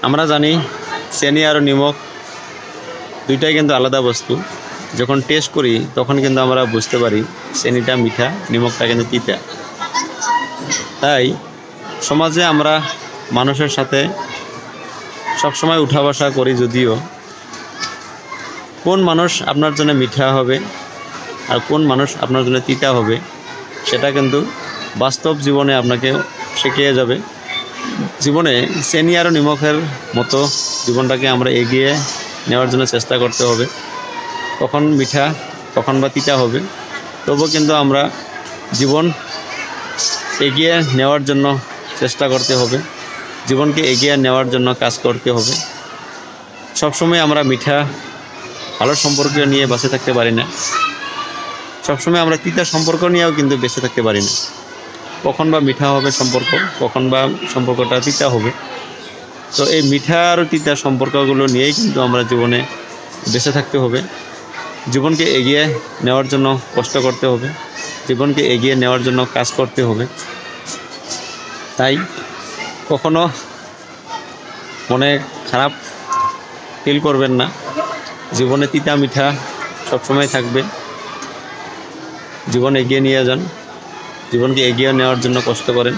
আমরা জানি চিনি আর নিমক দুইটাই কিন্তু আলাদা বস্তু। যখন টেস্ট করি তখন কিন্তু আমরা বুঝতে পারি চিনিটা মিঠা, নিমকটা কিন্তু তিতা। তাই সমাজে আমরা মানুষের সাথে সবসময় উঠা বসা করি, যদিও কোন মানুষ আপনার জন্য মিঠা হবে আর কোন মানুষ আপনার জন্য তিতা হবে সেটা কিন্তু বাস্তব জীবনে আপনাকে শিখিয়ে যাবে। জীবনে চিনি আর নিমখের মতো জীবনটাকে আমরা এগিয়ে নেওয়ার জন্য চেষ্টা করতে হবে। কখন মিঠা কখন বা তিতা হবে, তবুও কিন্তু আমরা জীবন এগিয়ে নেওয়ার জন্য চেষ্টা করতে হবে, জীবনকে এগিয়ে নেওয়ার জন্য কাজ করতে হবে। সবসময় আমরা মিঠা ভালো সম্পর্ক নিয়ে বেঁচে থাকতে পারি না, সবসময় আমরা তিতা সম্পর্ক নিয়েও কিন্তু বেঁচে থাকতে পারি না। কখন বা মিঠা হবে সম্পর্ক, কখন বা সম্পর্কটা তিতা হবে। তো এই মিঠা আর তিতা সম্পর্কগুলো নিয়েই কিন্তু আমরা জীবনে বেঁচে থাকতে হবে। জীবনকে এগিয়ে নেওয়ার জন্য কষ্ট করতে হবে, জীবনকে এগিয়ে নেওয়ার জন্য কাজ করতে হবে। তাই কখনো মনে খারাপ ফিল করবেন না, জীবনে তিতা মিঠা সবসময় থাকবে। জীবন এগিয়ে নিয়ে যান, জীবনকে এগিয়ে নেওয়ার জন্য কষ্ট করেন।